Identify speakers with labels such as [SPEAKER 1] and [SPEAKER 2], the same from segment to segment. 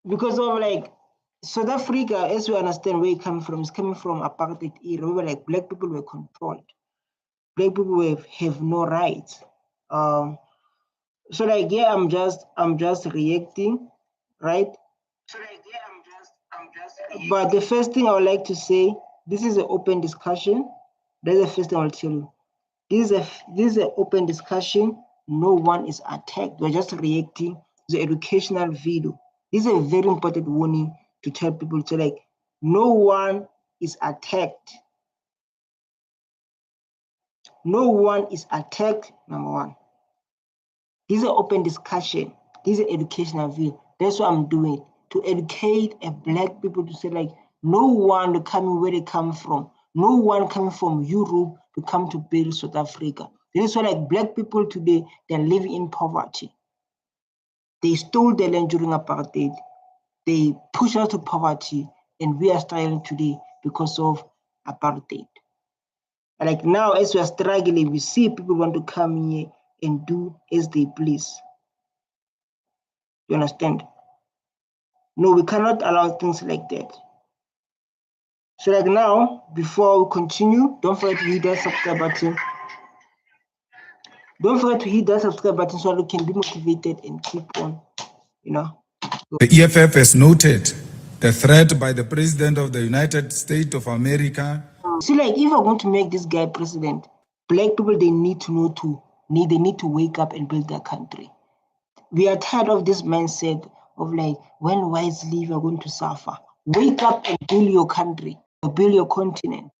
[SPEAKER 1] because of like South Africa, as we understand where it comes from, is coming from apartheid era, where like black people were controlled. Black people have no rights. So like yeah, I'm just reacting, right? So like yeah, I'm just reacting. But the first thing I would like to say, this is an open discussion. That's the first thing I'll tell you. This is an open discussion. No one is attacked. We're just reacting to the educational video. This is a very important warning to tell people to like, no one is attacked. No one is attacked, number one. This is an open discussion. This is an educational video. That's what I'm doing, to educate black people to say like, no one coming where they come from. No one coming from Europe to come to build South Africa. This is why like black people today, they're living in poverty. They stole the land during apartheid. They pushed us to poverty, and we are struggling today because of apartheid. Like now, as we are struggling, we see people want to come here and do as they please. You understand? No, we cannot allow things like that. So like now, before we continue, don't forget to hit that subscribe button. Don't forget to hit that subscribe button so that you can be motivated and keep on, you know.
[SPEAKER 2] The EFF has noted the threat by the President of the United States of America.
[SPEAKER 1] See, like if we're going to make this guy president, black people, they need to know they need to wake up and build their country. We are tired of this mindset of like, when whites leave, you're going to suffer. Wake up and build your country, or build your continent.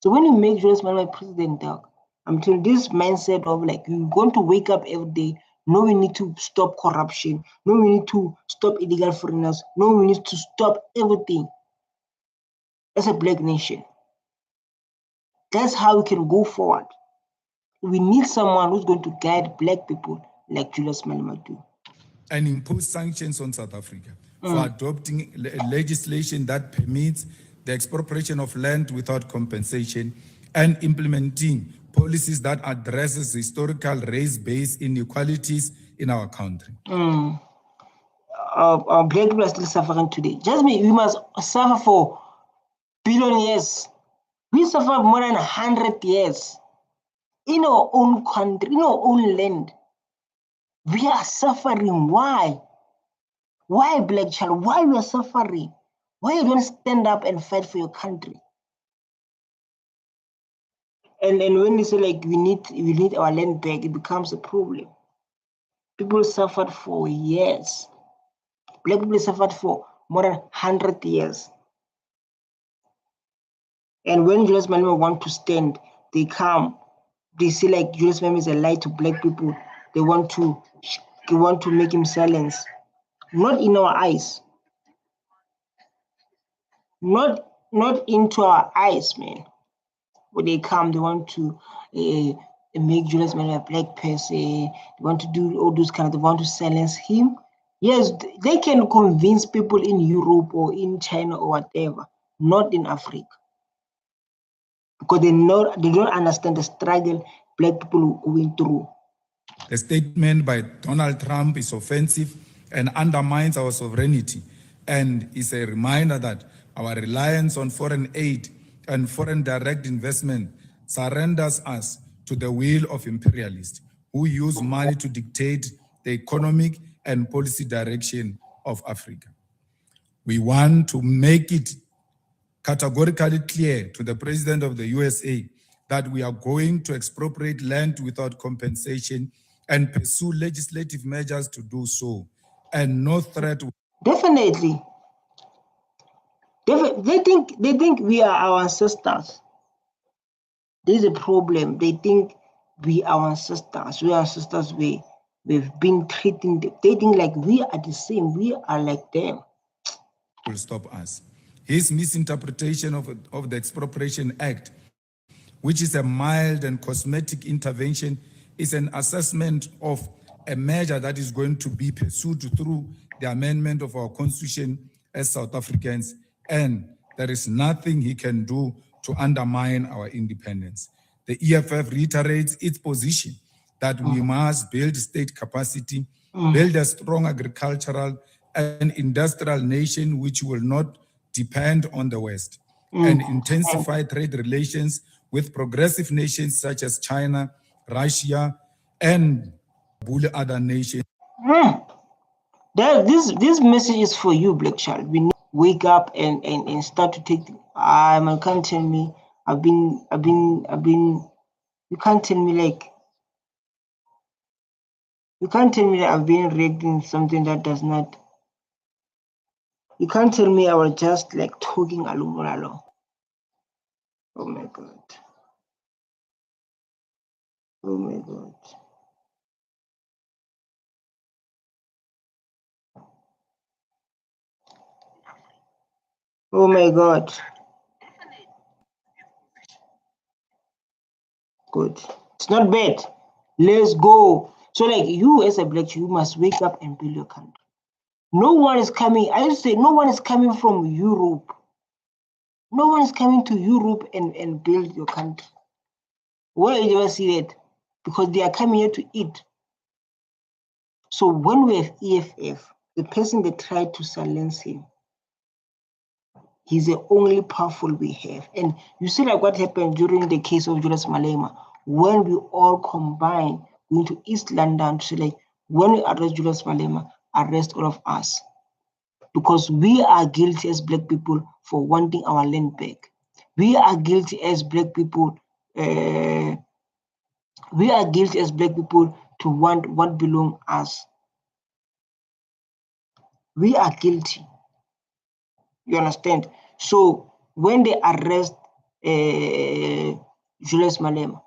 [SPEAKER 1] So when you make Julius Malema president, dog, I'm telling you, this mindset of like, you're going to wake up every day. No, we need to stop corruption. No, we need to stop illegal foreigners. No, we need to stop everything. As a black nation. That's how we can go forward. We need someone who's going to guide black people like Julius Malema do.
[SPEAKER 2] And impose sanctions on South Africa for adopting legislation that permits the expropriation of land without compensation and implementing policies that addresses historical race-based inequalities in our country.
[SPEAKER 1] Our black people are still suffering today. Just me, we must suffer for billion years. We suffer more than 100 years in our own country, in our own land. We are suffering. Why? Why, black child? Why we are suffering? Why you don't stand up and fight for your country? And when you say like we need our land back, it becomes a problem. People suffered for years. Black people suffered for more than 100 years. And when Julius Malema want to stand, they come. They say like Julius Malema is a lie to black people. They want to make him silence. Not in our eyes. Not into our eyes, man. When they come, they want to make Julius Malema a black person. They want to do all those kind of. They want to silence him. Yes, they can convince people in Europe or in China or whatever. Not in Africa. Because they don't understand the struggle black people are going through.
[SPEAKER 2] The statement by Donald Trump is offensive and undermines our sovereignty, and is a reminder that our reliance on foreign aid and foreign direct investment surrenders us to the will of imperialists who use money to dictate the economic and policy direction of Africa. We want to make it categorically clear to the President of the USA that we are going to expropriate land without compensation and pursue legislative measures to do so, and no threat.
[SPEAKER 1] Definitely. They think we are our ancestors. There's a problem. They think we are our ancestors. We are ancestors. We've been treating them. They think like we are the same. We are like them.
[SPEAKER 2] Will stop us. His misinterpretation of the Expropriation Act, which is a mild and cosmetic intervention, is an assessment of a measure that is going to be pursued through the amendment of our constitution as South Africans, and there is nothing he can do to undermine our independence. The EFF reiterates its position that we must build state capacity, build a strong agricultural, an industrial nation which will not depend on the West, and intensify trade relations with progressive nations such as China, Russia, and other nations.
[SPEAKER 1] This message is for you, Black Child. We need to wake up and start to take. Man, can't tell me. I've been. You can't tell me like. You can't tell me that I've been reacting something that does not. You can't tell me I was just like talking along. Oh my God. Oh my God. Oh my God. Good. It's not bad. Let's go. So like you as a Black Child, you must wake up and build your country. No one is coming. I used to say no one is coming from Europe. No one is coming to Europe and build your country. Where did you ever see that? Because they are coming here to eat. So when we have EFF, the person that tried to silence him, he's the only powerful we have. And you see like what happened during the case of Julius Malema, when we all combine, going to East London to say like, when we arrest Julius Malema, arrest all of us. Because we are guilty as Black people for wanting our land back. We are guilty as Black people. We are guilty as Black people to want what belongs us. We are guilty. You understand? So when they arrest Julius Malema,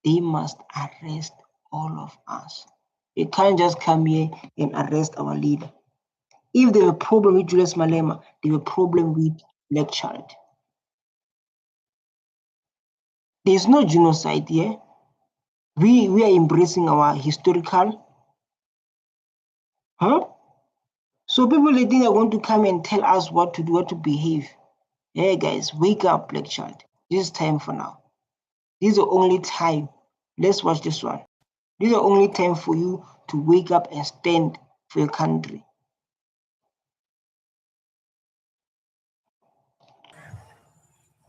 [SPEAKER 1] they must arrest all of us. They can't just come here and arrest our leader. If they have a problem with Julius Malema, they have a problem with Black Child. There's no genocide here. We are embracing our historical. So people they think they're going to come and tell us what to do, what to behave. Hey guys, wake up, Black Child. This is time for now. This is the only time. Let's watch this one. This is the only time for you to wake up and stand for your country.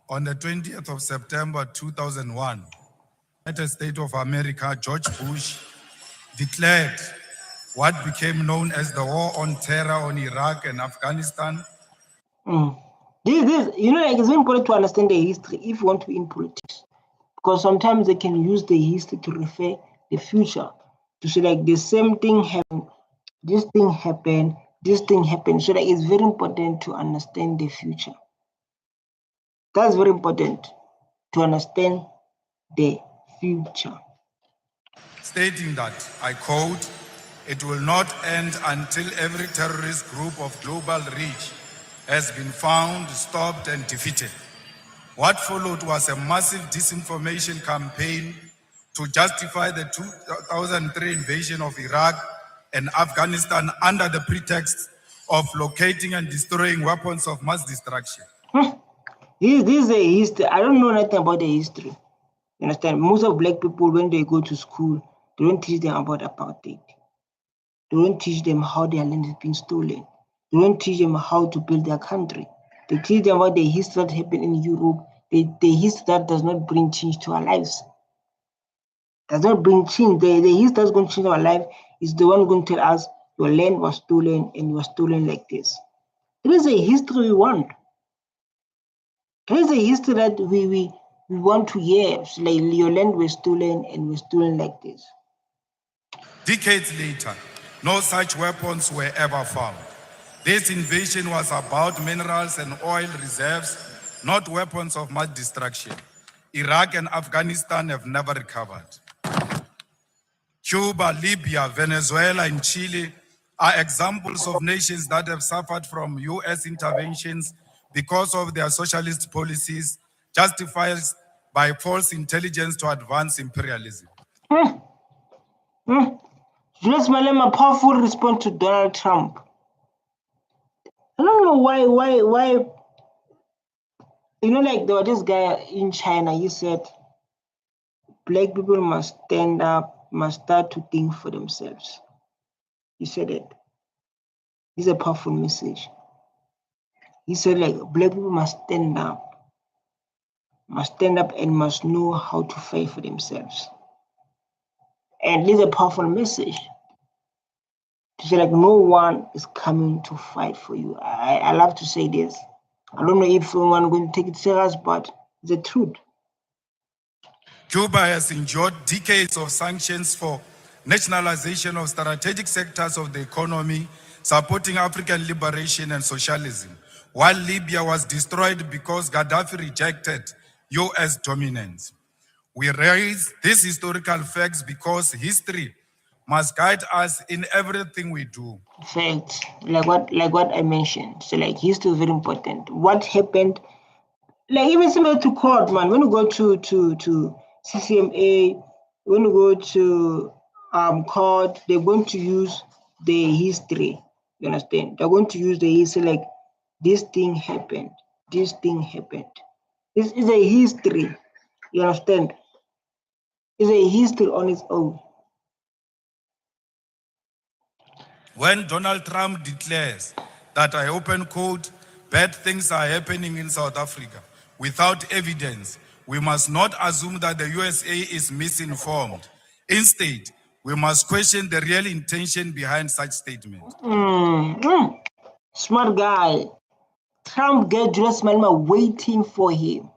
[SPEAKER 2] On the 20th of September 2001, United States of America, George Bush declared what became known as the War on Terror on Iraq and Afghanistan.
[SPEAKER 1] This, you know, like it's very important to understand the history if you want to be in politics, because sometimes they can use the history to refer the future to say like the same thing happened, this thing happened, this thing happened. So that it's very important to understand the future. That's very important to understand the future.
[SPEAKER 2] Stating that, I quote, "It will not end until every terrorist group of global reach has been found, stopped, and defeated." What followed was a massive disinformation campaign to justify the 2003 invasion of Iraq and Afghanistan under the pretext of locating and destroying weapons of mass destruction.
[SPEAKER 1] This is a history. I don't know nothing about the history. You understand? Most of Black people, when they go to school, they don't teach them about apartheid. They don't teach them how their land is being stolen. They don't teach them how to build their country. They teach them about the history that happened in Europe. The history that does not bring change to our lives. Does not bring change. The history that's going to change our life is the one going to tell us your land was stolen and you were stolen like this. It is a history we want. It is a history that we want to hear. So like your land was stolen and was stolen like this.
[SPEAKER 2] Decades later, no such weapons were ever found. This invasion was about minerals and oil reserves, not weapons of mass destruction. Iraq and Afghanistan have never recovered. Cuba, Libya, Venezuela, and Chile are examples of nations that have suffered from US interventions because of their socialist policies, justified by false intelligence to advance imperialism.
[SPEAKER 1] Julius Malema, powerful response to Donald Trump. I don't know why, you know, like there was this guy in China, he said, Black people must stand up, must start to think for themselves. He said it. It's a powerful message. He said, like, black people must stand up and must know how to fight for themselves. And this is a powerful message. To say, like, no one is coming to fight for you. I love to say this. I don't know if someone is going to take it serious, but it's the truth.
[SPEAKER 2] Cuba has endured decades of sanctions for nationalization of strategic sectors of the economy, supporting African liberation and socialism, while Libya was destroyed because Gaddafi rejected US dominance. We raise these historical facts because history must guide us in everything we do.
[SPEAKER 1] Facts, like what I mentioned. So, like, history is very important. What happened, like, even similar to court, man. When you go to CCMA, when you go to court, they're going to use the history. You understand? They're going to use the history, like, this thing happened. This thing happened. This is a history. You understand? It's a history on its own.
[SPEAKER 2] When Donald Trump declares that, I open quote, bad things are happening in South Africa without evidence, we must not assume that the USA is misinformed. Instead, we must question the real intention behind such statements.
[SPEAKER 1] Smart guy. Trump get Julius Malema waiting for him.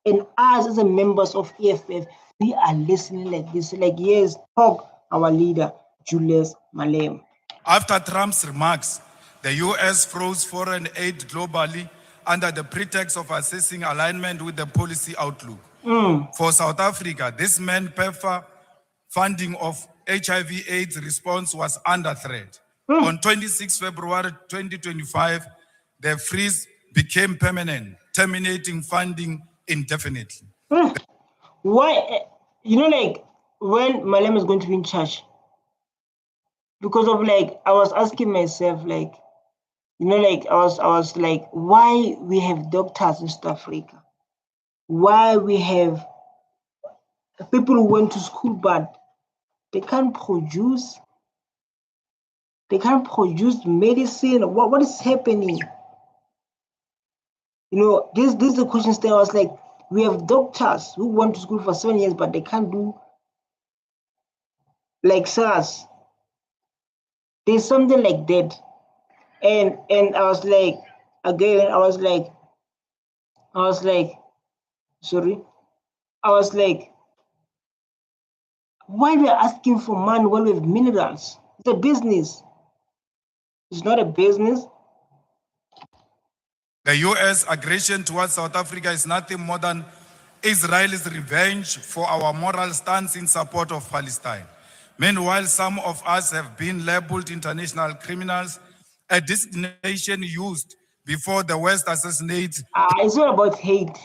[SPEAKER 1] And us as a members of EFF, we are listening like this. Like, yes, talk our leader, Julius Malema.
[SPEAKER 2] After Trump's remarks, the US froze foreign aid globally under the pretext of assessing alignment with the policy outlook. For South Africa, this meant PEPFAR funding of HIV/AIDS response was under threat. On 26 February 2025, the freeze became permanent, terminating funding indefinitely.
[SPEAKER 1] Why? Like, when Malema is going to be in charge? Because of, like, I was asking myself, like, like, I was like, why we have doctors in South Africa? Why we have people who went to school but they can't produce medicine? What is happening? This is the question still. I was like, we have doctors who went to school for 7 years but they can't do like SARS. There's something like that. And I was like, again, I was like, why we are asking for money when we have minerals? It's a business. It's not a business.
[SPEAKER 2] The US aggression towards South Africa is nothing more than Israel's revenge for our moral stance in support of Palestine. Meanwhile, some of us have been labeled international criminals, a designation used before the West assassinates.
[SPEAKER 1] It's not about hate.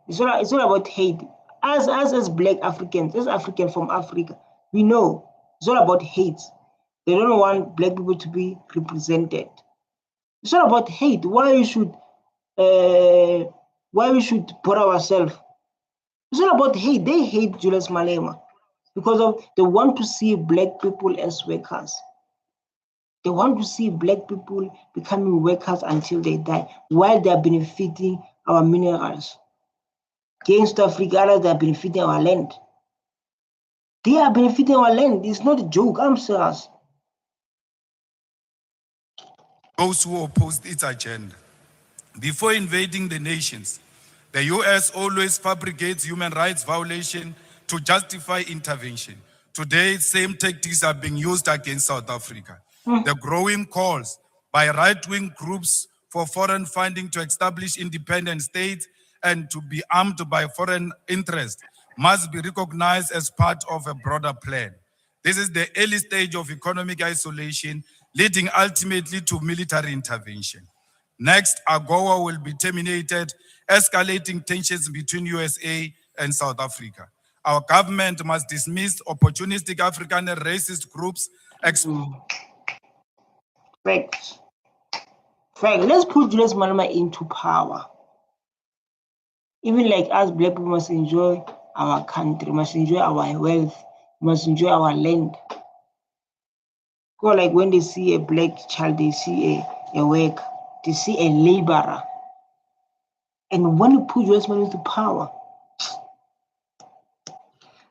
[SPEAKER 1] It's not about hate. As Black Africans, as African from Africa, we know it's not about hate. They don't want Black people to be represented. It's not about hate. Why we should put ourselves? It's not about hate. They hate Julius Malema because they want to see Black people as workers. They want to see Black people becoming workers until they die, while they are benefiting our minerals. Against Africa, they are benefiting our land. They are benefiting our land. It's not a joke. I'm serious.
[SPEAKER 2] Those who opposed its agenda. Before invading the nations, the US always fabricates human rights violation to justify intervention. Today, same tactics are being used against South Africa. The growing calls by right-wing groups for foreign funding to establish independent states and to be armed by foreign interests must be recognized as part of a broader plan. This is the early stage of economic isolation, leading ultimately to military intervention. Next, AGOA will be terminated, escalating tensions between USA and South Africa. Our government must dismiss opportunistic African and racist groups.
[SPEAKER 1] Facts. Let's put Julius Malema into power. Even like us, Black people must enjoy our country, must enjoy our wealth, must enjoy our land. Or like when they see a black child, they see a worker, they see a laborer. And when you put US money into power,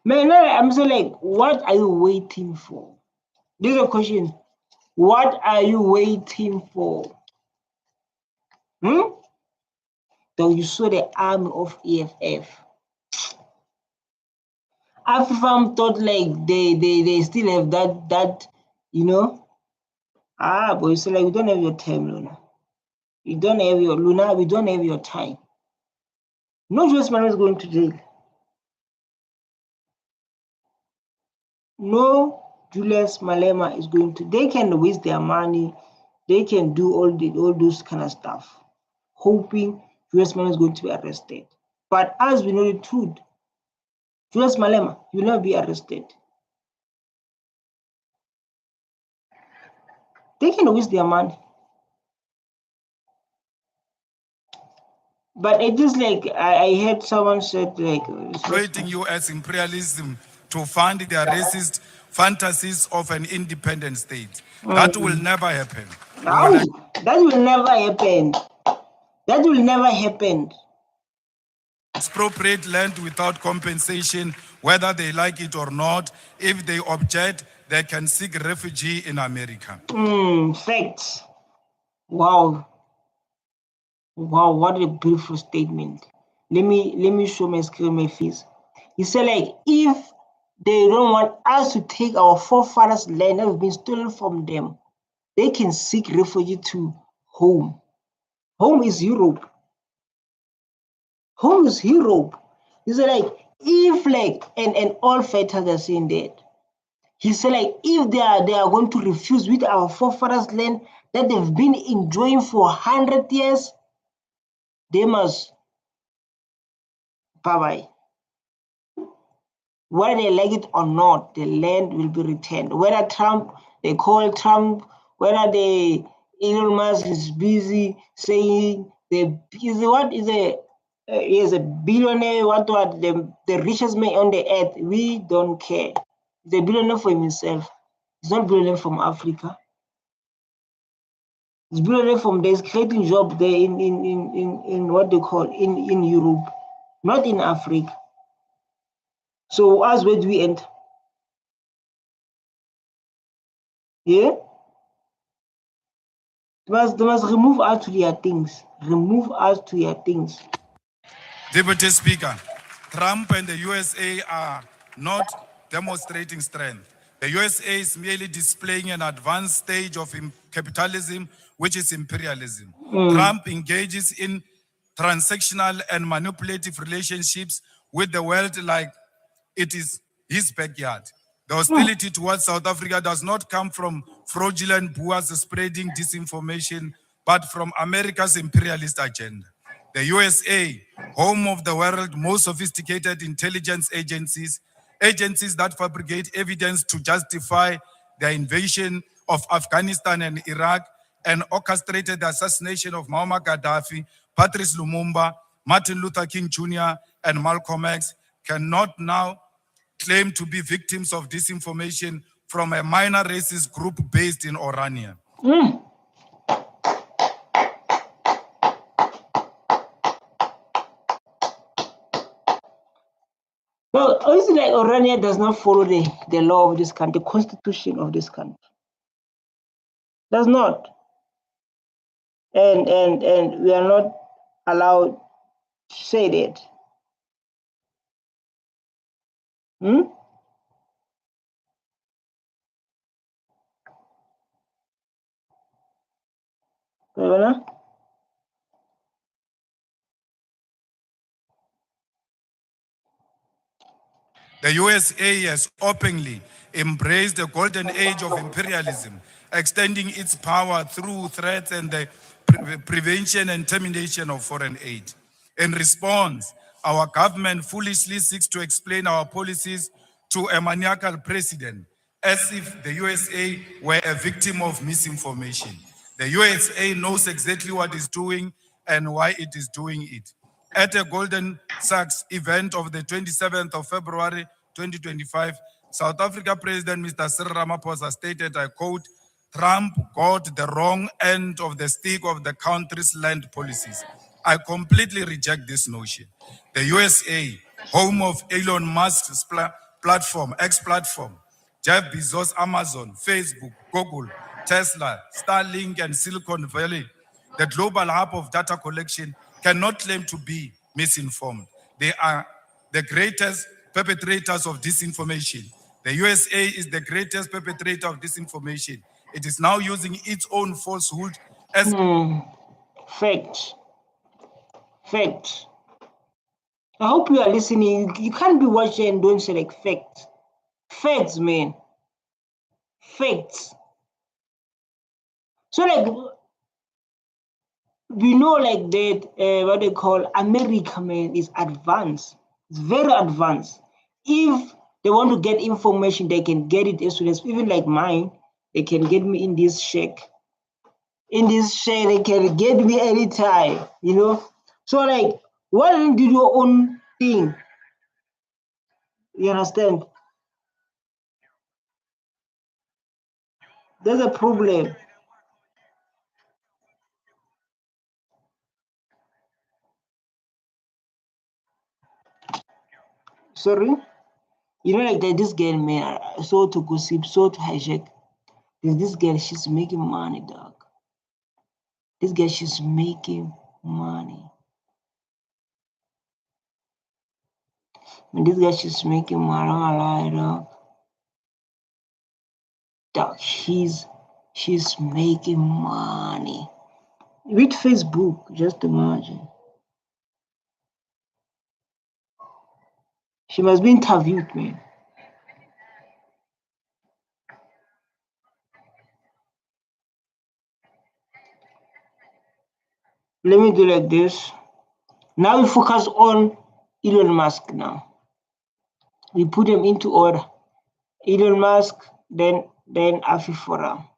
[SPEAKER 1] man, I'm saying like, what are you waiting for? This is a question. What are you waiting for? Though you saw the army of EFF. AfriForum thought like they still have that you know. But you say like, we don't have your time, Luna. You don't have your Luna, we don't have your time. No US man is going to jail. No Julius Malema is going to. They can waste their money. They can do all those kind of stuff, hoping Julius Malema is going to be arrested. But as we know the truth, Julius Malema will not be arrested. They can waste their money. But it is like I heard someone said like
[SPEAKER 2] exploiting US imperialism to fund their racist fantasies of an independent state. That will never happen.
[SPEAKER 1] No, that will never happen. That will never happen.
[SPEAKER 2] Expropriate land without compensation, whether they like it or not. If they object, they can seek refugee in America.
[SPEAKER 1] Facts. Wow. Wow, what a beautiful statement. Let me show my screen, my face. He said like, if they don't want us to take our forefathers' land that has been stolen from them, they can seek refuge to home. Home is Europe. Home is Europe. He said like, if like, and all fighters are saying that. He said like, if they are going to refuse with our forefathers' land that they've been enjoying for 100 years, they must bye-bye. Whether they like it or not, the land will be returned. Whether they call Trump, whether Elon Musk is busy saying he is a billionaire, the richest man on the earth, we don't care. He's a billionaire for himself. He's not a billionaire from Africa. He's a billionaire from there's creating jobs there in what they call in Europe, not in Africa. So as where do we enter? Yeah? They must remove us to their things. Remove us to their things.
[SPEAKER 2] Deputy Speaker, Trump and the USA are not demonstrating strength. The USA is merely displaying an advanced stage of capitalism, which is imperialism. Trump engages in transactional and manipulative relationships with the world like it is his backyard. The hostility towards South Africa does not come from fraudulent boers spreading disinformation, but from America's imperialist agenda. The USA, home of the world's most sophisticated intelligence agencies that fabricate evidence to justify the invasion of Afghanistan and Iraq, and orchestrated the assassination of Muammar Gaddafi, Patrice Lumumba, Martin Luther King Jr., and Malcolm X, cannot now claim to be victims of disinformation from a minor racist group based in Orania.
[SPEAKER 1] Well, obviously, like Orania does not follow the law of this country, the constitution of this country. Does not. And we are not allowed to say that.
[SPEAKER 2] The USA has openly embraced the golden age of imperialism, extending its power through threats and the prevention and termination of foreign aid. In response, our government foolishly seeks to explain our policies to a maniacal president, as if the USA were a victim of misinformation. The USA knows exactly what it's doing and why it is doing it. At a Golden Sachs event of the 27th of February 2025, South Africa President Mr. Cyril Ramaphosa stated, I quote, Trump got the wrong end of the stick of the country's land policies. I completely reject this notion. The USA, home of Elon Musk's platform, X platform, Jeff Bezos, Amazon, Facebook, Google, Tesla, Starlink, and Silicon Valley, the global hub of data collection, cannot claim to be misinformed. They are the greatest perpetrators of disinformation. The USA is the greatest perpetrator of disinformation. It is now using its own falsehood as
[SPEAKER 1] Facts. Facts. I hope you are listening. You can't be watching and don't say like facts. Facts, man. Facts. So like we know like that what they call America, man, is advanced. It's very advanced. If they want to get information, they can get it as soon as, even like mine, they can get me in this shack. In this shack, they can get me anytime, you know. So like, why don't you do your own thing? You understand? There's a problem. Sorry? You know, like this girl, man, so to gossip, so to hijack. There's this girl, she's making money, dog. This girl, she's making money. And this girl, she's making money, I'm not lie, dog. Dog, she's making money. With Facebook, just imagine. She must be interviewed, man. Let me do like this. Now we focus on Elon Musk now. We put them into order. Elon Musk, then AfriForum.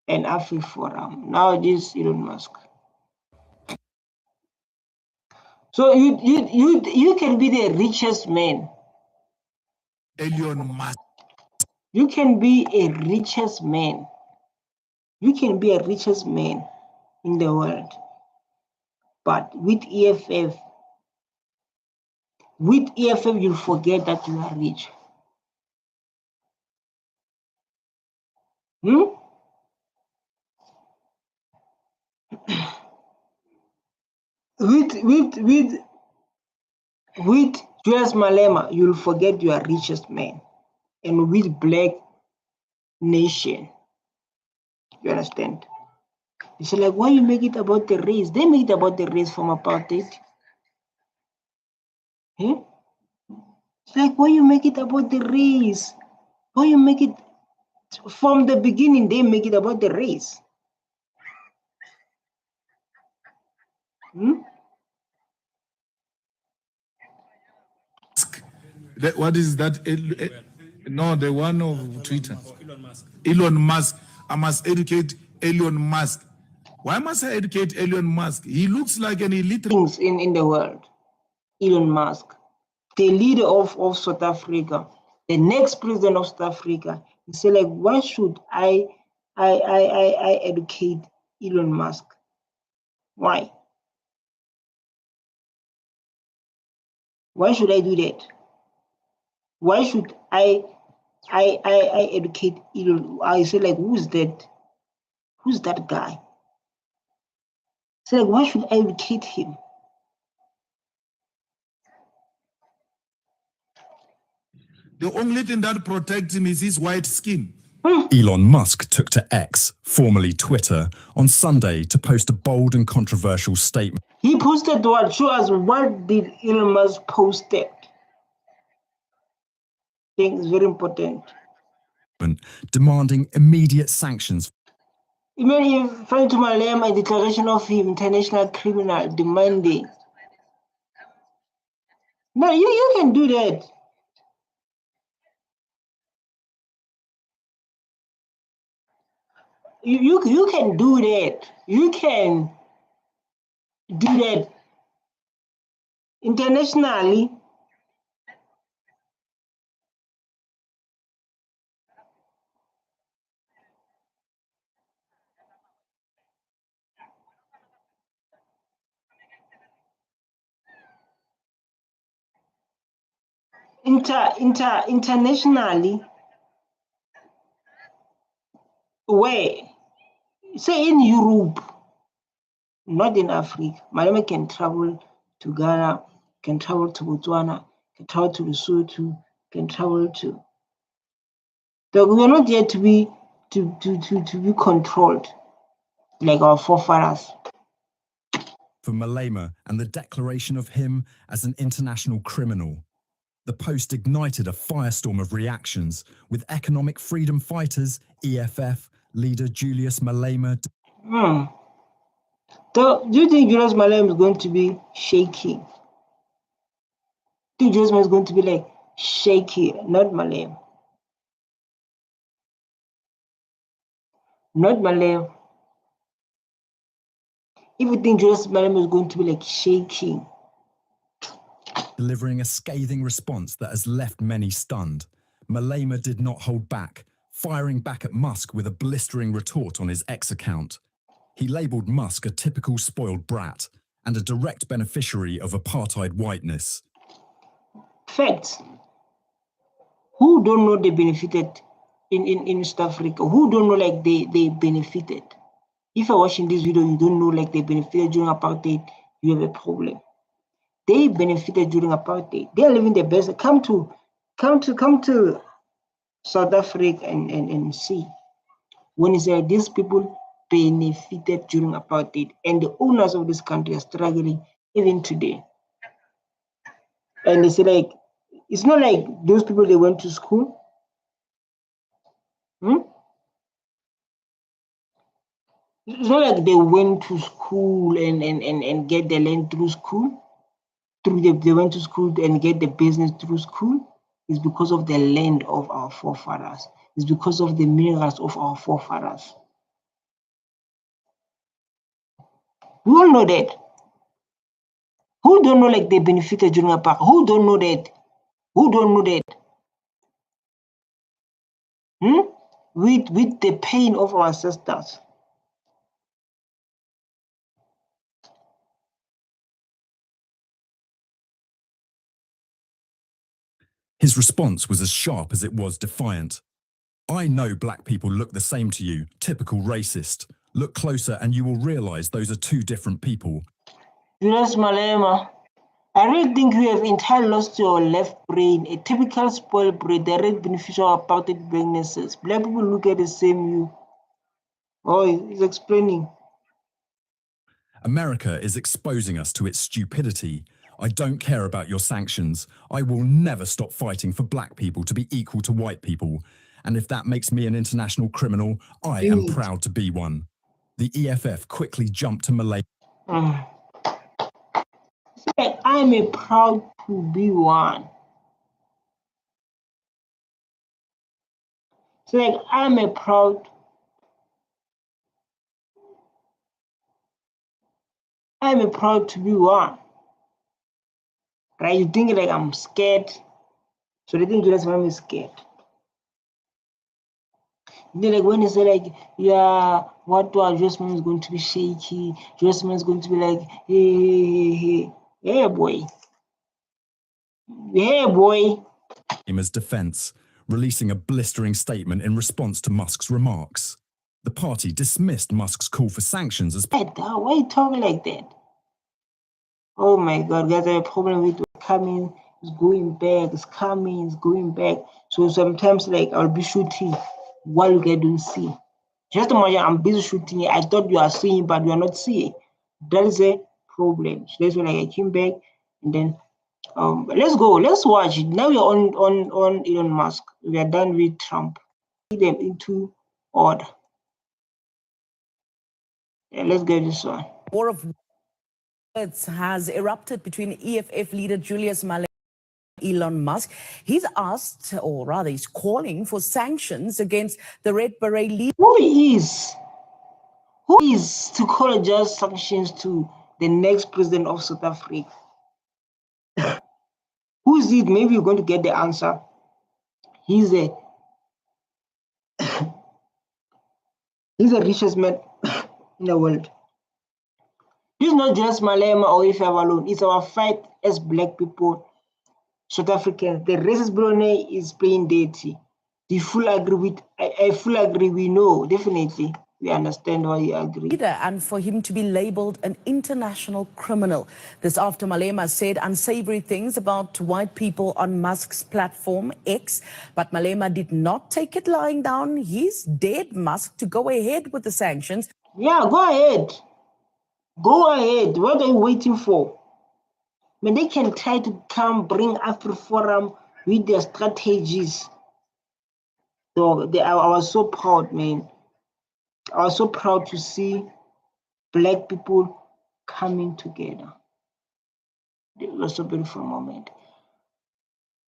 [SPEAKER 1] And AfriForum. Now this Elon Musk. So you can be the richest man.
[SPEAKER 2] Elon Musk.
[SPEAKER 1] You can be a richest man. You can be a richest man in the world. But with EFF, you'll forget that you are rich. With Julius Malema, you'll forget you are richest man. And with Black Nation, you understand? You say like, why you make it about the race? They make it about the race from apartheid. It's like, why you make it about the race? Why you make it from the beginning? They make it about the race.
[SPEAKER 2] What is that? No, the one of Twitter. Elon Musk. Elon Musk. I must educate Elon Musk. Why must I educate Elon Musk? He looks like an illiterate.
[SPEAKER 1] Things in the world. Elon Musk, the leader of South Africa, the next president of South Africa. He said, like, why should I educate Elon Musk? Why? Why should I do that? Why should I educate Elon? I say, like, who's that? Who's that guy? So like, why should I educate him?
[SPEAKER 2] The only thing that protects him is his white skin.
[SPEAKER 3] Elon Musk took to X, formerly Twitter, on Sunday to post a bold and controversial statement.
[SPEAKER 1] He posted what? Show us, what did Elon Musk post? I think it's very important.
[SPEAKER 3] Demanding immediate sanctions.
[SPEAKER 1] Even if Frank Malema, a declaration of him, international criminal, demanding. No, you can do that. You can do that. You can do that internationally. internationally, where, say in Europe, not in Africa, Malema can travel to Ghana, can travel to Botswana, can travel to Lesotho, can travel to. So we are not yet to be controlled like our forefathers.
[SPEAKER 3] For Malema and the declaration of him as an international criminal. The post ignited a firestorm of reactions, with economic freedom fighters, EFF, leader Julius Malema.
[SPEAKER 1] So do you think Julius Malema is going to be shaky? Do you think Julius Malema is going to be like shaky? Not Malema. Not Malema. If you think Julius Malema is going to be like shaking.
[SPEAKER 3] Delivering a scathing response that has left many stunned. Malema did not hold back, firing back at Musk with a blistering retort on his X account. He labelled Musk a typical spoiled brat and a direct beneficiary of apartheid whiteness.
[SPEAKER 1] Facts. Who don't know they benefited in South Africa? Who don't know like they benefited? If you're watching this video, you don't know like they benefited during apartheid, you have a problem. They benefited during apartheid. They are living their best. Come to South Africa and see. When you say these people benefited during apartheid, and the owners of this country are struggling even today. And they say like, it's not like those people, they went to school. It's not like they went to school and get the land through school. They went to school and get the business through school. It's because of the land of our forefathers. It's because of the minerals of our forefathers. We all know that. Who don't know like they benefited during apartheid? Who don't know that? Who don't know that? With the pain of our ancestors.
[SPEAKER 3] His response was as sharp as it was defiant. I know black people look the same to you, typical racist. Look closer and you will realise those are two different people.
[SPEAKER 1] Julius Malema, I really think you have entirely lost your left brain, a typical spoiled brain, direct beneficial of apartheid pregnancies. Black people look at the same you. Oh, he's explaining.
[SPEAKER 3] America is exposing us to its stupidity. I don't care about your sanctions. I will never stop fighting for black people to be equal to white people. And if that makes me an international criminal, I am proud to be one. The EFF quickly jumped to Malay.
[SPEAKER 1] I'm a proud to be one. So like I'm a proud to be one. Right? You think like I'm scared. So they think Julius Malema is scared. Then like when they say like, yeah, what Julius Malema is going to be shaky, Julius Malema is going to be like, hey, boy. Hey, boy.
[SPEAKER 3] As defence, releasing a blistering statement in response to Musk's remarks. The party dismissed Musk's call for sanctions as...
[SPEAKER 1] Why are you talking like that? Oh my God, guys, I have a problem with coming, it's going back, it's coming, it's going back. So sometimes like I'll be shooting while you guys don't see. Just imagine I'm busy shooting. I thought you are seeing, but you are not seeing. That is a problem. So that's when I came back, and then let's go. Let's watch it. Now we're on Elon Musk. We are done with Trump. Put them into order. Yeah, let's get this one.
[SPEAKER 4] War of words has erupted between EFF leader Julius Malema and Elon Musk. He's asked, or rather he's calling for sanctions against the Red Beret leader.
[SPEAKER 1] Who is to call just sanctions to the next president of South Africa? Who is it? Maybe you're going to get the answer. He's the richest man in the world. This is not just Malema or EFF alone. It's our fight as black people South Africans. The racist billionaire is playing dirty. Do you fully agree with? I fully agree. We know, definitely. We understand why you agree.
[SPEAKER 4] And for him to be labeled an international criminal. This after Malema said unsavory things about white people on Musk's platform X, but Malema did not take it lying down. He's dared Musk to go ahead with the sanctions.
[SPEAKER 1] Yeah, go ahead. Go ahead. What are you waiting for? When they can try to come bring AfriForum with their strategies. So I was so proud, man. I was so proud to see Black people coming together. It was a beautiful moment.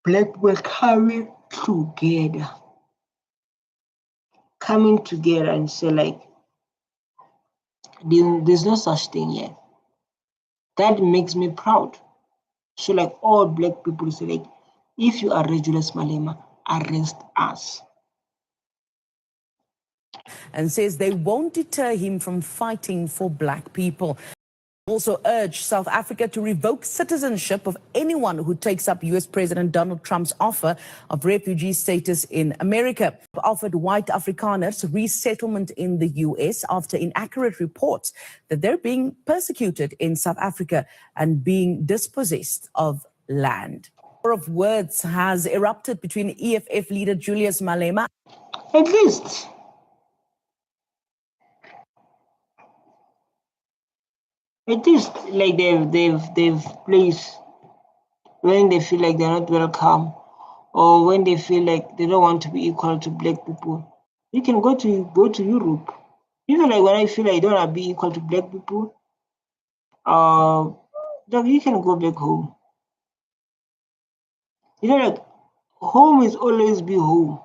[SPEAKER 1] Black people coming together. Coming together and say, like, there's no such thing yet. That makes me proud. So, like, all Black people say, like, if you are Julius Malema, arrest us.
[SPEAKER 4] And says they won't deter him from fighting for Black people. Also urged South Africa to revoke citizenship of anyone who takes up US President Donald Trump's offer of refugee status in America. Offered white Afrikaners resettlement in the US after inaccurate reports that they're being persecuted in South Africa and being dispossessed of land. A war of words has erupted between EFF leader Julius Malema.
[SPEAKER 1] At least like they've placed when they feel like they're not welcome, or when they feel like they don't want to be equal to Black people. You can go to Europe. Even like when I feel like I don't want to be equal to Black people, you can go back home. You know, like home is always be home.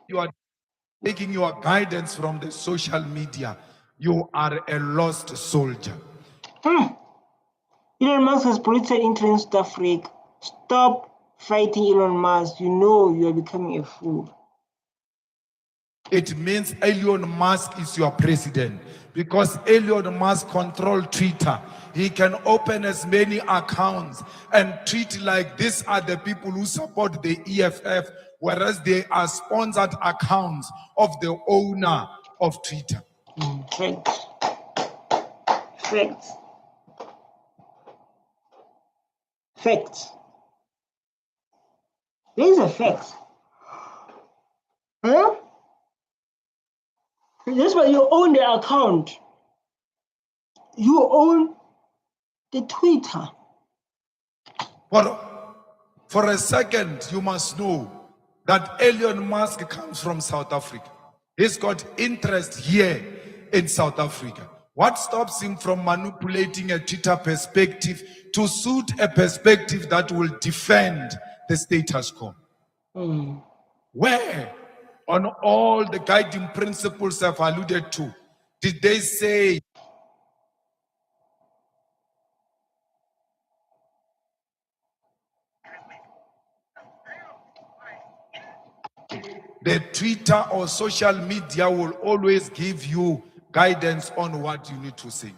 [SPEAKER 2] You are taking your guidance from the social media. You are a lost soldier.
[SPEAKER 1] Elon Musk has polluted internet in South Africa. Stop fighting Elon Musk. You know you are becoming a fool.
[SPEAKER 2] It means Elon Musk is your president, because Elon Musk controls Twitter. He can open as many accounts and tweet like these are the people who support the EFF, whereas they are sponsored accounts of the owner of Twitter.
[SPEAKER 1] Facts. Facts. Facts. These are facts. Huh? That's why you own the account. You own the Twitter.
[SPEAKER 2] For a second, you must know that Elon Musk comes from South Africa. He's got interest here in South Africa. What stops him from manipulating a Twitter perspective to suit a perspective that will defend the status quo? Where, on all the guiding principles I've alluded to, did they say the Twitter or social media will always give you guidance on what you need to say?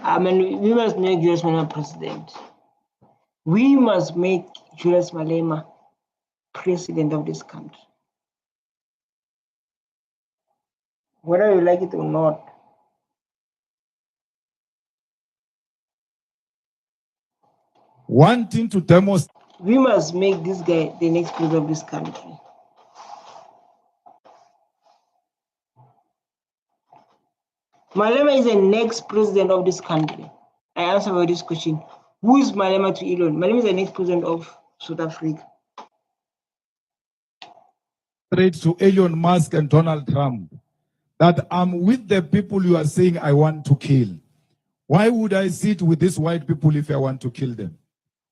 [SPEAKER 1] I mean, we must make Julius Malema president. We must make Julius Malema president of this country. Whether you like it or not.
[SPEAKER 2] Wanting to demonstrate.
[SPEAKER 1] We must make this guy the next president of this country. Malema is the next president of this country. I answer about this question. Who is Malema to Elon? Malema is the next president of South Africa.
[SPEAKER 2] Straight to Elon Musk and Donald Trump that I'm with the people you are saying I want to kill. Why would I sit with these white people if I want to kill them?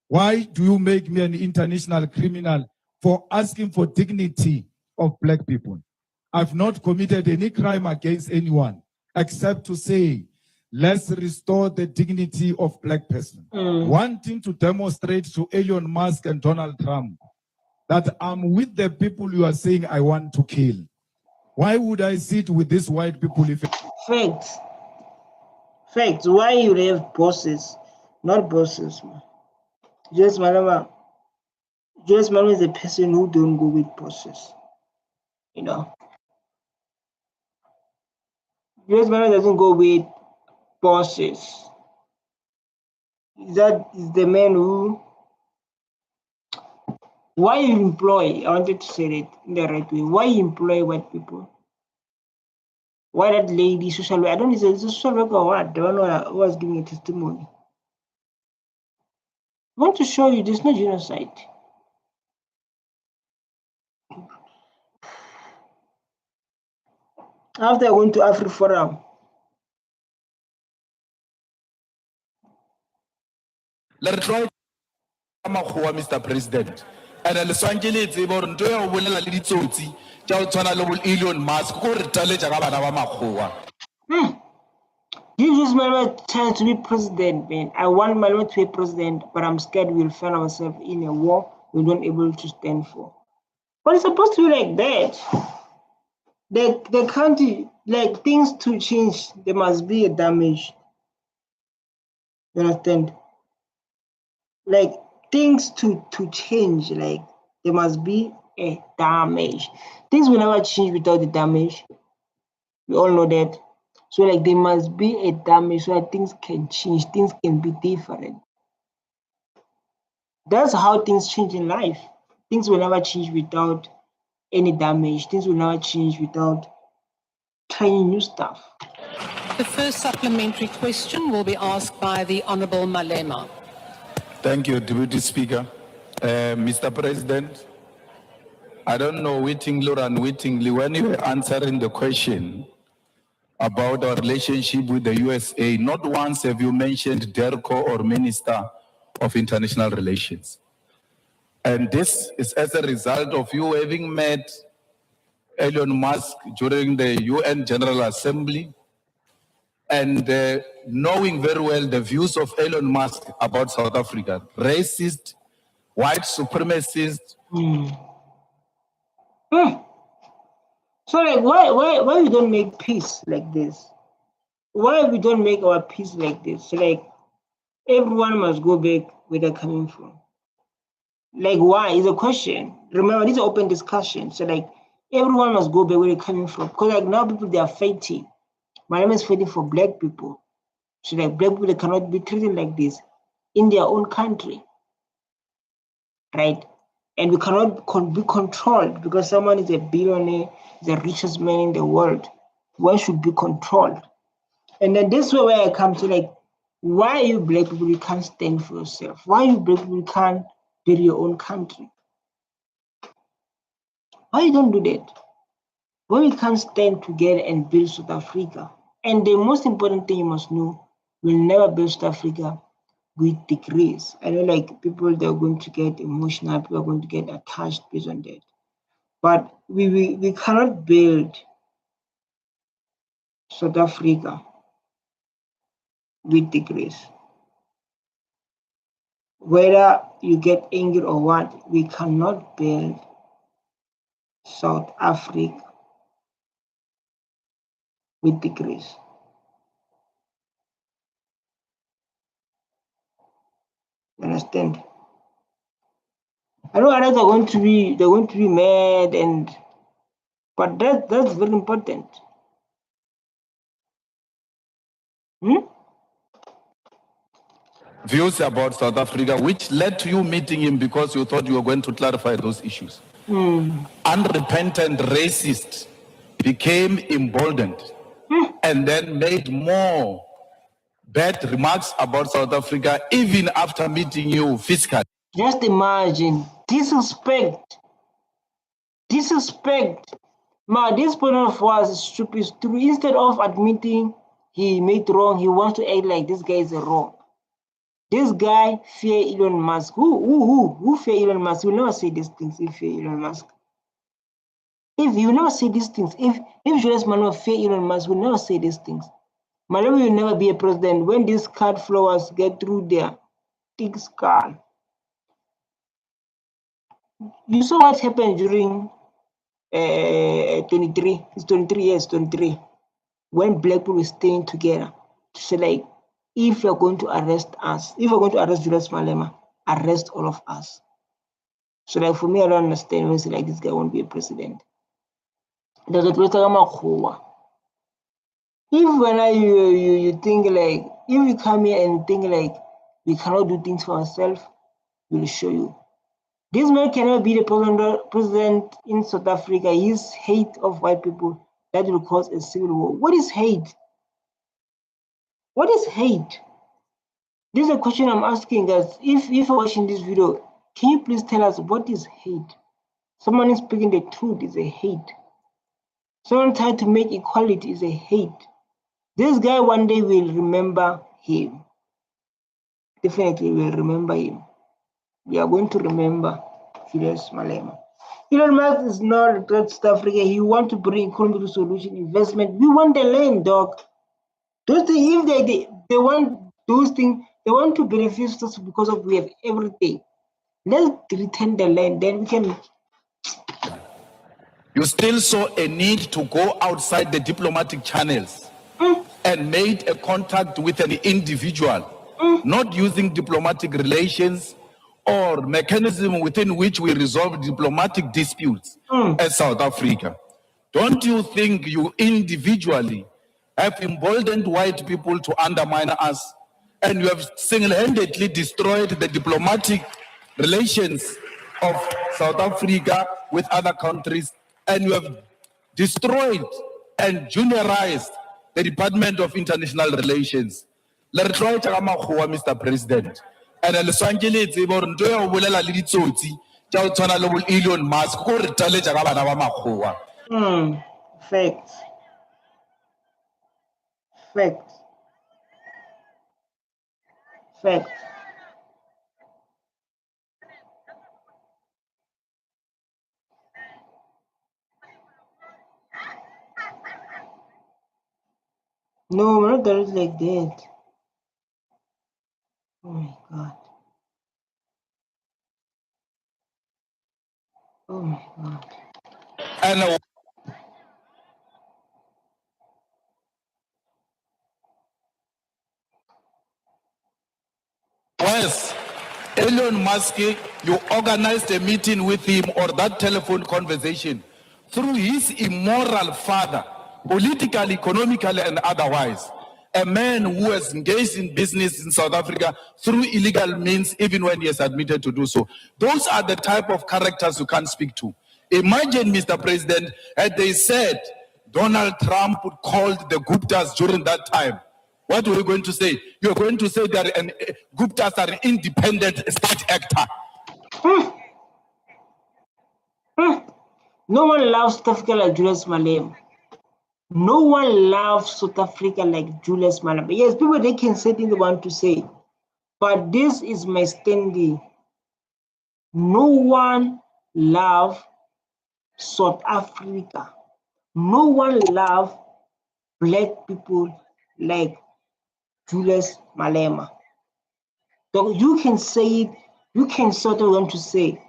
[SPEAKER 2] Why do you make me an international criminal for asking for dignity of Black people? I've not committed any crime against anyone except to say, let's restore the dignity of Black person. Wanting to demonstrate to Elon Musk and Donald Trump that I'm with the people you are saying I want to kill. Why would I sit with these white people if...
[SPEAKER 1] Facts. Facts. Why you have bosses, not bosses, man. Julius Malema is a person who don't go with bosses. You know, Julius Malema doesn't go with bosses. That is the man who. Why you employ? I wanted to say it in the right way. Why you employ white people? Why that lady social worker? I don't know, is a social worker or what? The one who was giving a testimony. I want to show you there's no genocide. After I went to AfriForum,
[SPEAKER 2] Let's try Mr. President. And le swangile tsebo re nto ya o bolela le ditsotsi tja o tshwana le Elon Musk go re taletša ka bana ba makgowa.
[SPEAKER 1] you just Malema trying to be president, man. I want Malema to be president, but I'm scared we'll find ourselves in a war we don't able to stand for. But it's supposed to be like that. The country, like things to change, there must be a damage. You understand? Like things to change, like there must be a damage. Things will never change without the damage. We all know that. So like there must be a damage so that things can change, things can be different. That's how things change in life. Things will never change without any damage. Things will never change without trying new stuff.
[SPEAKER 5] The first supplementary question will be asked by the Honourable Malema.
[SPEAKER 2] Thank you, Deputy Speaker. Mr. President, I don't know wittingly or unwittingly, when you were answering the question about our relationship with the USA, not once have you mentioned DERCO or Minister of International Relations. And this is as a result of you having met Elon Musk during the UN General Assembly and knowing very well the views of Elon Musk about South Africa, racist, white supremacist.
[SPEAKER 1] So like why we don't make peace like this? Why we don't make our peace like this? So like everyone must go back where they're coming from. Like why is a question. Remember, this is an open discussion. So like everyone must go back where they're coming from. Because like now people they are fighting. My name is fighting for black people. So like black people they cannot be treated like this in their own country. Right? And we cannot be controlled because someone is a billionaire, the richest man in the world. One should be controlled. And then this is where I come to like, why you black people you can't stand for yourself? Why you black people you can't build your own country? Why you don't do that? Why we can't stand together and build South Africa? And the most important thing you must know, we'll never build South Africa with degrees. I know like people they're going to get emotional, people are going to get attached based on that. But we cannot build South Africa with degrees. Whether you get angry or what, we cannot build South Africa with degrees. You understand? I know others are going to be mad but that's very important.
[SPEAKER 2] Views about South Africa, which led to you meeting him because you thought you were going to clarify those issues. Unrepentant racist became emboldened and then made more bad remarks about South Africa even after meeting you physically.
[SPEAKER 1] Just imagine disrespect. This point of was stupid. Instead of admitting he made wrong, he wants to act like this guy is wrong. This guy fear Elon Musk. Who fear Elon Musk? He will never say these things if fear Elon Musk. If you never say these things, if Julius Malema fear Elon Musk, will never say these things. Malema will never be a president. When these card flowers get through there, things gone. You saw what happened during 23. It's 23 years, 23. When black people were staying together. to say like, if you're going to arrest us, if you're going to arrest Julius Malema, arrest all of us. So like for me, I don't understand when you say like this guy won't be a president. There's a place if when you think like, if you come here and think like we cannot do things for ourselves, we'll show you. This man cannot be the president in South Africa. His hate of white people, that will cause a civil war. What is hate? What is hate? This is a question I'm asking guys. If you're watching this video, can you please tell us what is hate? Someone is speaking the truth is a hate. Someone trying to make equality is a hate. This guy one day will remember him. Definitely will remember him. We are going to remember Julius Malema. Elon Musk is not a threat to South Africa. He wants to bring economic solution, investment. We want the land, dog. Those things, if they want those things, they want to benefit us because of we have everything. Let's return the land, then we can.
[SPEAKER 6] You still saw a need to go outside the diplomatic channels and made a contact with an individual, not using diplomatic relations or mechanism within which we resolve diplomatic disputes as South Africa. Don't you think you individually have emboldened white people to undermine us, and you have single-handedly destroyed the diplomatic relations of South Africa with other countries, and you have destroyed and juniorized the Department of International Relations? Mr. President. And le swangile tsebo re nto ya o bolela le ditsotsi tja o tshwana le bo Elon Musk go re taletša ka bana ba makgowa.
[SPEAKER 1] Facts. Facts. Facts. No, we're not doing it like that. Oh my God. Oh my God.
[SPEAKER 6] And Wes, Elon Musk, you organized a meeting with him or that telephone conversation through his immoral father, politically, economically, and otherwise. A man who has engaged in business in South Africa through illegal means, even when he has admitted to do so. Those are the type of characters you can't speak to. Imagine, Mr. President, had they said Donald Trump called the Guptas during that time. What are we going to say? You're going to say that Guptas are an independent state actor.
[SPEAKER 1] No one loves South Africa like Julius Malema. No one loves South Africa like Julius Malema. Yes, people, they can say things they want to say. But this is my standing. No one loves South Africa. No one loves black people like Julius Malema. So you can say it, you can sort of want to say,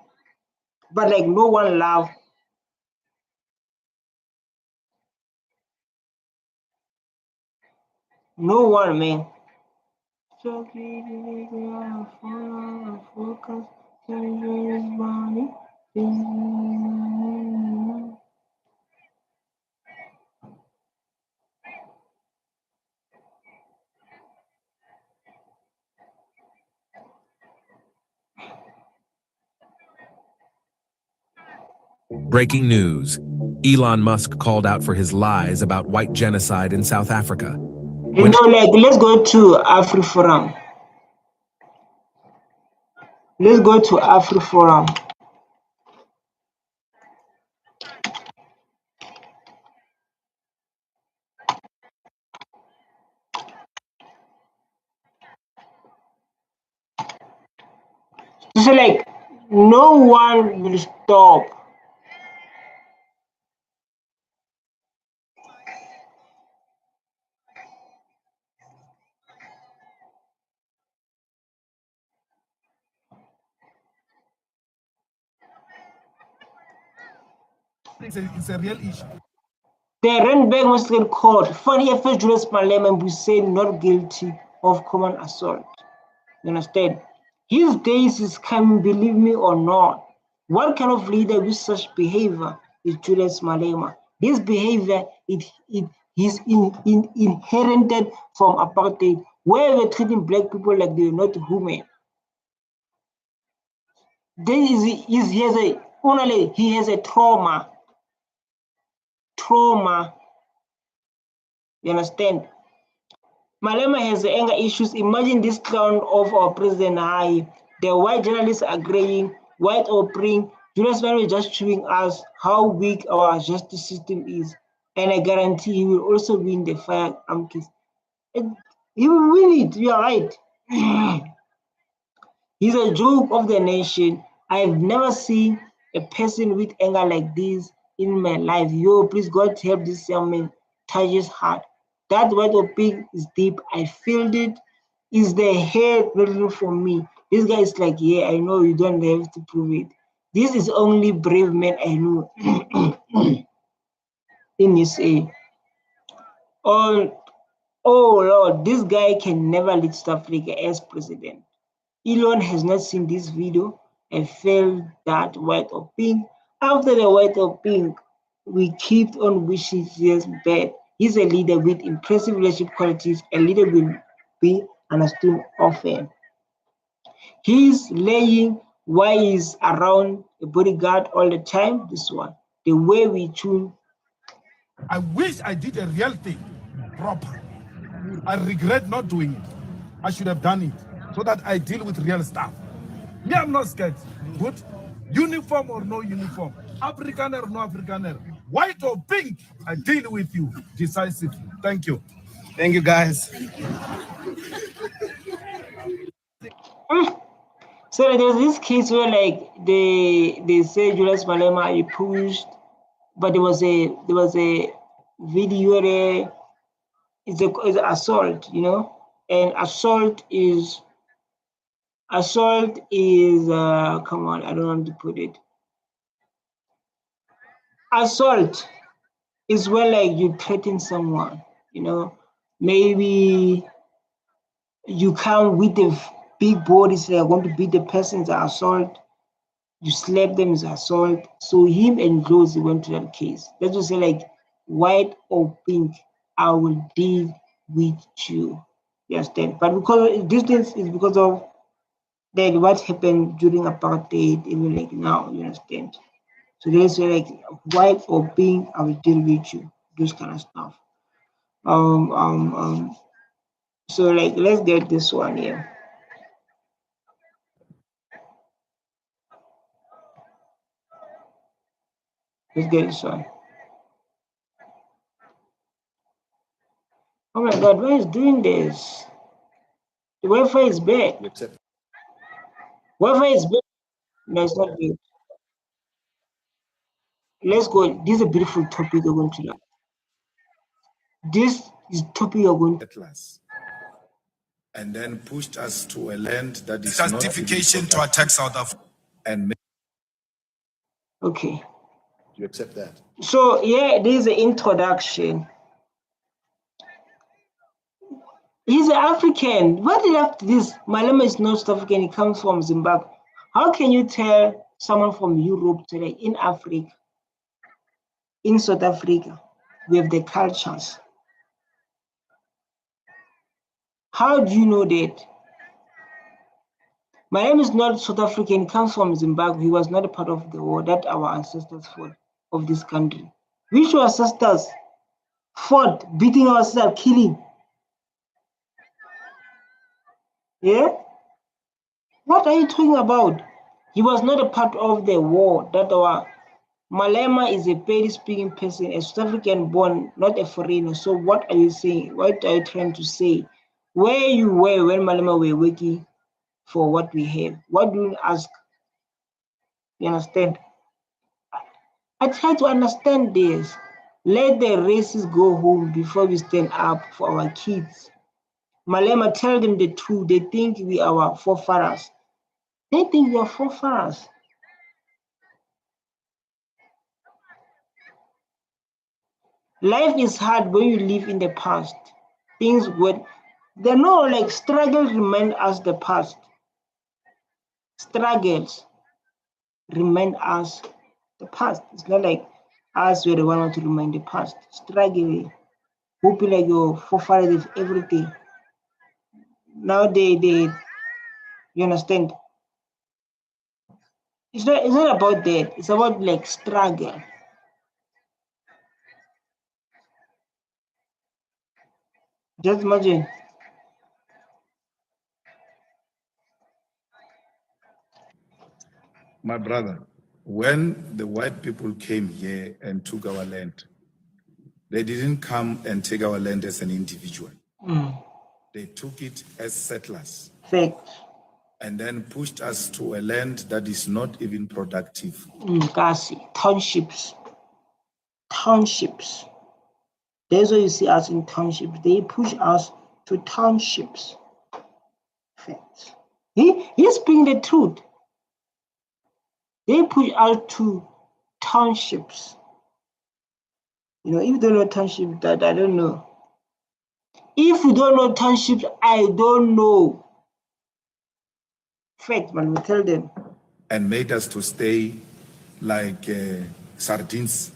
[SPEAKER 1] but like no one loves. No one, man.
[SPEAKER 7] Breaking news. Elon Musk called out for his lies about white genocide in South Africa.
[SPEAKER 1] You know, like, let's go to AfriForum. Let's go to AfriForum. So like, no one will stop.
[SPEAKER 2] It's a real issue.
[SPEAKER 1] The Randburg Magistrate Court found EFF Julius Malema and Hussein not guilty of common assault. You understand? His days is coming, believe me or not. What kind of leader with such behavior is Julius Malema? This behavior is inherited from apartheid, where we're treating black people like they're not human. He has a trauma. You understand? Malema has anger issues. Imagine this clown of our president high. The white journalists agreeing, white oppressing. Julius Malema is just showing us how weak our justice system is. And I guarantee he will also win the firearm case. He will win it, you are right. He's a joke of the nation. I've never seen a person with anger like this in my life. Yo, please God help this young man, touch his heart. That white or pink is deep. I feel it. Is the hair really for me? This guy is like, yeah, I know you don't have to prove it. This is only brave man I know in USA. Oh Lord, this guy can never lead South Africa as president. Elon has not seen this video and felt that white or pink. After the white or pink, we keep on wishing he's bad. He's a leader with impressive leadership qualities. A leader will be understood often. He's laying why he's around a bodyguard all the time. This one, the way we tune.
[SPEAKER 6] I wish I did a real thing, proper. I regret not doing it. I should have done it so that I deal with real stuff. Me, I'm not scared. Good. Uniform or no uniform, African or no African, white or pink, I deal with you decisively. Thank you. Thank you, guys.
[SPEAKER 1] So there's this case where like they say Julius Malema he pushed, but there was a video there. It's an assault, you know, and assault is come on, I don't want to put it. Assault is when like you threaten someone, you know, maybe you come with the big bodies that are going to beat the person's assault. You slap them as assault. So him and Josie went to that case. Let's just say like white or pink, I will deal with you. You understand? But because distance is because of that what happened during apartheid, even like now, you understand? So they say like white or pink, I will deal with you. Those kind of stuff. So like let's get this one here. Let's get this one. Oh my God, why is doing this? The Wi-Fi is bad. Wi-Fi is bad. No, it's not good. Let's go. This is a beautiful topic we're going to learn. This is topic you're going to
[SPEAKER 2] Atlas. And then pushed us to a land that is
[SPEAKER 8] justification to attack South Africa.
[SPEAKER 2] And
[SPEAKER 1] okay.
[SPEAKER 2] do you accept that?
[SPEAKER 1] So yeah, this is an introduction. He's an African. What did after this? Malema is not South African, he comes from Zimbabwe. How can you tell someone from Europe today in Africa, in South Africa, we have the cultures? How do you know that? My name is not South African, he comes from Zimbabwe. He was not a part of the war that our ancestors fought of this country. Which our ancestors fought, beating ourselves, killing. Yeah? What are you talking about? He was not a part of the war that our Malema is a very speaking person, a South African born, not a foreigner. So what are you saying? What are you trying to say? Where you were when Malema were working for what we have? What do you ask? You understand? I try to understand this. Let the racists go home before we stand up for our kids. Malema, tell them the truth. They think we are our forefathers. They think we are forefathers. Life is hard when you live in the past. Things would, there are no like struggles remind us the past. Struggles remind us the past. It's not like us were the one to remind the past. Struggle, hoping like your forefathers everything. Now they you understand? It's not about that. It's about like struggle. Just imagine.
[SPEAKER 2] My brother, when the white people came here and took our land, they didn't come and take our land as an individual. They took it as settlers.
[SPEAKER 1] Fact.
[SPEAKER 2] And then pushed us to a land that is not even productive.
[SPEAKER 1] Kasi, townships. Townships. That's why you see us in townships. They push us to townships. Facts. He's speaking the truth. They push us to townships. You know, if you don't know townships, that I don't know. If you don't know townships, I don't know. Fact, man, we tell them.
[SPEAKER 2] And made us to stay like sardines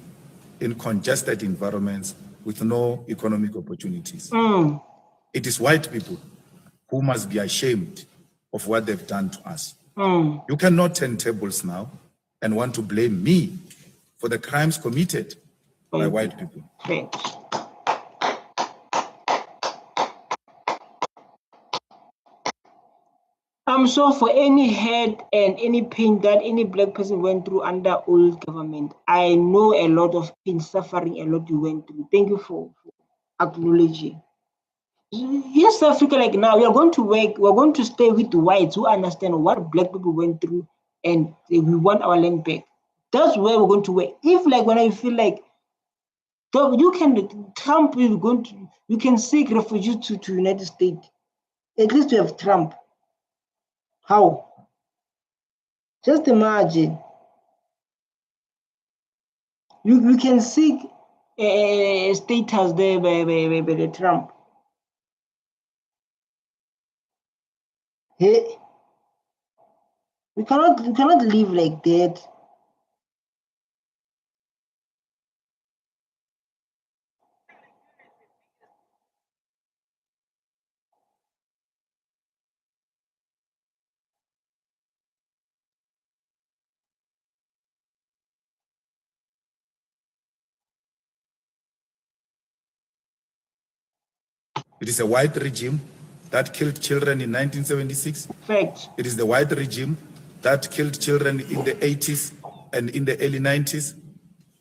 [SPEAKER 2] in congested environments with no economic opportunities. It is white people who must be ashamed of what they've done to us. You cannot turn tables now and want to blame me for the crimes committed by white people.
[SPEAKER 1] Fact. I'm sorry for any hurt and any pain that any black person went through under old government. I know a lot of pain, suffering, a lot you went through. Thank you for acknowledging. Yes, Africa, like now, we are going to work, we're going to stay with the whites who understand what black people went through and we want our land back. That's where we're going to work. If like when I feel like you can, Trump is going to, you can seek refugees to United States. At least you have Trump. How? Just imagine. You can seek a status there by the Trump. Hey, we cannot live like that.
[SPEAKER 2] It is a white regime that killed children in 1976.
[SPEAKER 1] Fact.
[SPEAKER 2] It is the white regime that killed children in the 80s and in the early 90s.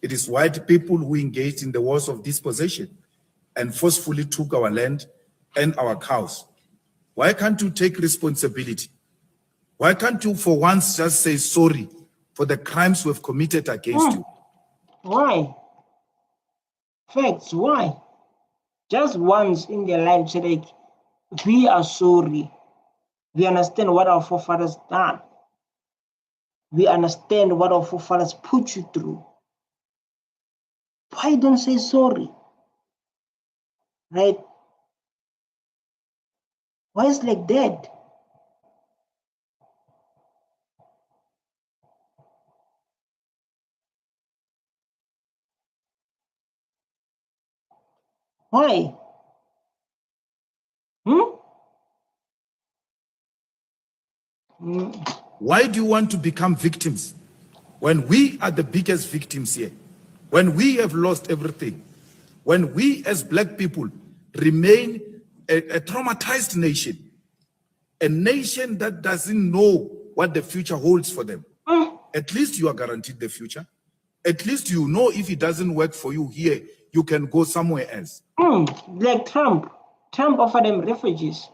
[SPEAKER 2] It is white people who engaged in the wars of dispossession and forcefully took our land and our cows. Why can't you take responsibility? Why can't you for once just say sorry for the crimes we've committed against you?
[SPEAKER 1] Why? Facts, why? Just once in their life, say like, we are sorry. We understand what our forefathers done. We understand what our forefathers put you through. Why don't say sorry? Right? Why is like that? Why?
[SPEAKER 2] Why do you want to become victims when we are the biggest victims here? When we have lost everything? When we as black people remain a traumatized nation, a nation that doesn't know what the future holds for them. At least you are guaranteed the future. At least you know if it doesn't work for you here, you can go somewhere else.
[SPEAKER 1] Like Trump. Trump offered them refugees.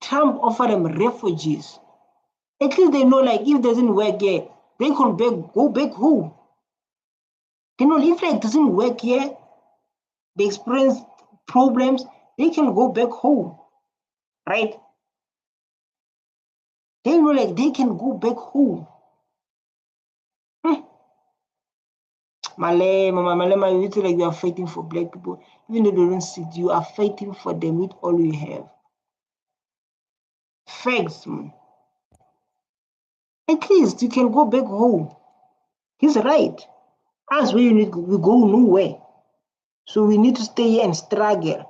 [SPEAKER 1] Trump offered them refugees. At least they know like if it doesn't work here, they can go back home. They know if like it doesn't work here, they experience problems, they can go back home. Right? They know like they can go back home. Malema, you feel like you are fighting for black people. Even though they don't see it, you are fighting for them with all you have. Facts, man. At least you can go back home. He's right. Us, where you need, we go nowhere. So we need to stay here and struggle.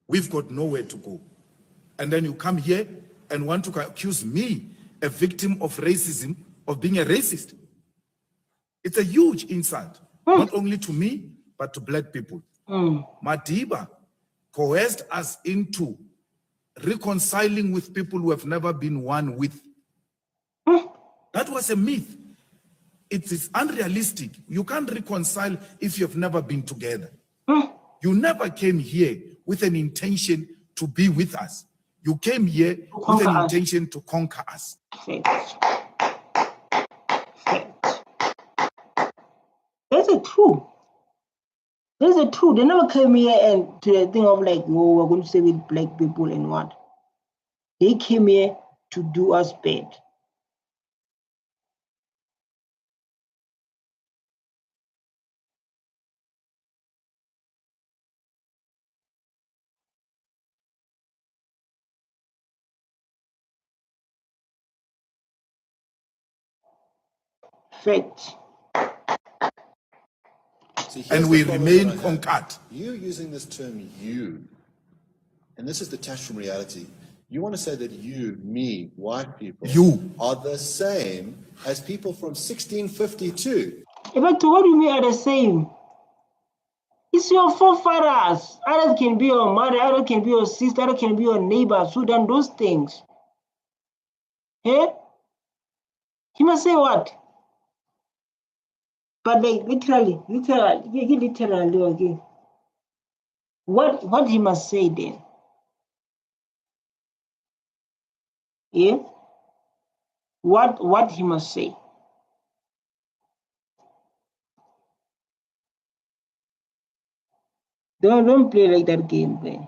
[SPEAKER 2] We've got nowhere to go. And then you come here and want to accuse me, a victim of racism, of being a racist. It's a huge insult, not only to me, but to black people. Madiba coerced us into reconciling with people who have never been one with. That was a myth. It is unrealistic. You can't reconcile if you've never been together. You never came here with an intention to be with us. You came here with an intention to conquer us.
[SPEAKER 1] That's a true. That's a true. They never came here and to the thing of like, oh, we're going to stay with black people and what. They came here to do us bad. Fact.
[SPEAKER 9] See,
[SPEAKER 2] And we remain conquered.
[SPEAKER 9] You using this term you, and this is detached from reality. You want to say that you, me, white people,
[SPEAKER 2] you
[SPEAKER 9] are the same as people from 1652.
[SPEAKER 1] But what do you mean are the same? It's your forefathers. Others can be your mother, others can be your sister, others can be your neighbors who done those things. Eh? He must say what? But like literally, okay. What he must say then? Yeah? What he must say? Don't play like that game, man.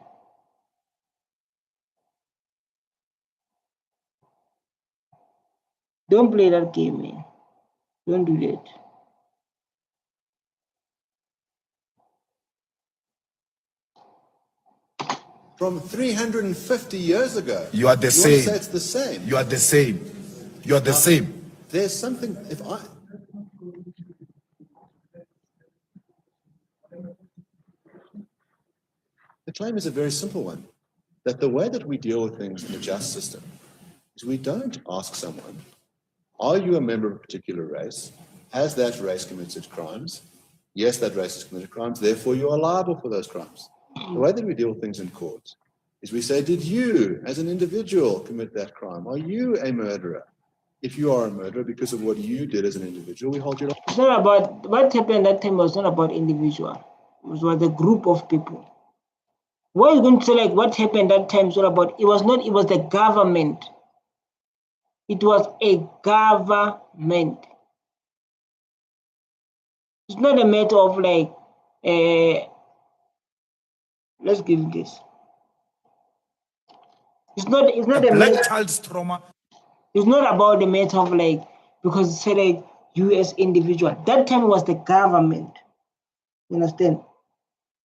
[SPEAKER 1] Don't play that game, man. Don't do that.
[SPEAKER 9] From 350 years ago.
[SPEAKER 2] You are the same.
[SPEAKER 9] You want to say it's the same.
[SPEAKER 2] You are the same. You are the same.
[SPEAKER 9] There's something, the claim is a very simple one, that the way that we deal with things in the justice system is we don't ask someone, are you a member of a particular race? Has that race committed crimes? Yes, that race has committed crimes, therefore you are liable for those crimes. The way that we deal with things in court is we say, did you, as an individual, commit that crime? Are you a murderer? If you are a murderer because of what you did as an individual, we hold you liable.
[SPEAKER 1] It's not about what happened that time was not about individual. It was a group of people. What are you going to say like what happened that time is not about? It was the government. It was a government. It's not a matter of like let's give this. It's not a
[SPEAKER 2] black child's trauma.
[SPEAKER 1] It's not about the matter of like because it's like you as individual. That time was the government. You understand?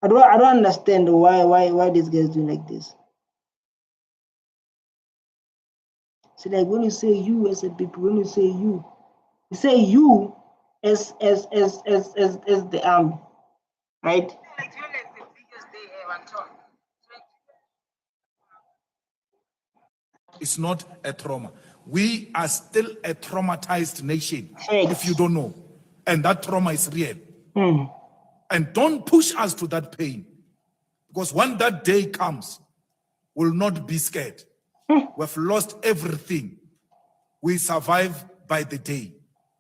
[SPEAKER 1] I don't understand why these guys do like this. So like when you say you as a people, when you say you say you as the army, right?
[SPEAKER 2] It's not a trauma. We are still a traumatized nation,
[SPEAKER 1] Thanks.
[SPEAKER 2] if you don't know. And that trauma is real. And don't push us to that pain. Because when that day comes, we'll not be scared. We've lost everything. We survive by the day.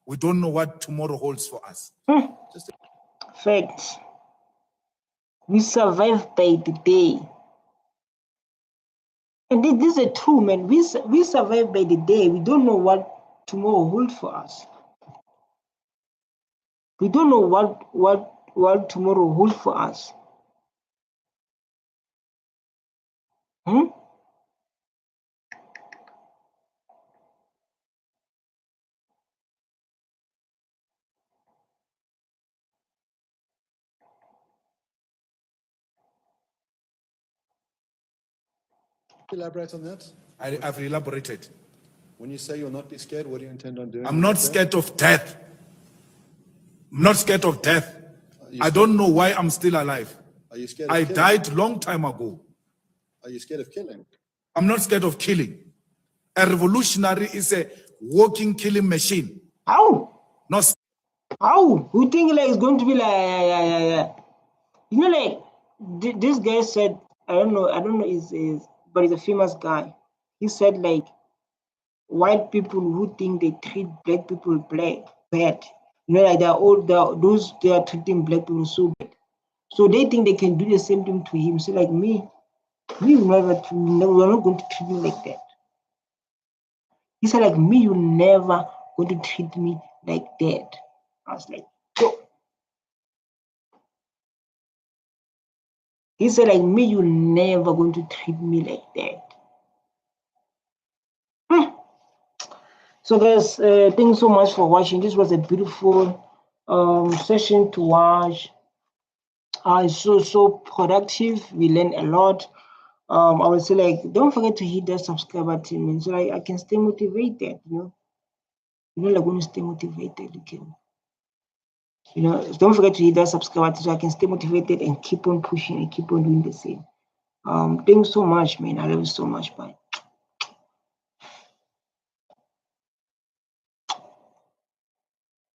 [SPEAKER 2] We don't know what tomorrow holds for us.
[SPEAKER 1] Facts. We survive by the day. And this is true, man. We survive by the day. We don't know what tomorrow holds for us. We don't know what tomorrow holds for us.
[SPEAKER 9] Elaborate on that.
[SPEAKER 2] I've elaborated.
[SPEAKER 9] When you say you'll not be scared, what do you intend on doing?
[SPEAKER 2] I'm not scared of death. I'm not scared of death. I don't know why I'm still alive.
[SPEAKER 9] Are you scared of
[SPEAKER 2] I
[SPEAKER 9] killing?
[SPEAKER 2] died long time ago.
[SPEAKER 9] Are you scared of killing?
[SPEAKER 2] I'm not scared of killing. A revolutionary is a walking killing machine.
[SPEAKER 1] How?
[SPEAKER 2] Not
[SPEAKER 1] How? You think like it's going to be like, you know, like this guy said, I don't know, but he's a famous guy. He said like white people who think they treat black people bad. You know, like they are treating black people so bad. So they think they can do the same thing to him. So like me, we're not going to treat me like that. He said like me, you're never going to treat me like that. I was like, oh. He said like me, you're never going to treat me like that. So guys, thanks so much for watching. This was a beautiful session to watch. It's so productive. We learned a lot. I would say like don't forget to hit that subscribe button, so I can stay motivated. You know, like when you stay motivated, you can. You know, don't forget to hit that subscribe button so I can stay motivated and keep on pushing and keep on doing the same. Thanks so much, man. I love you so much. Bye.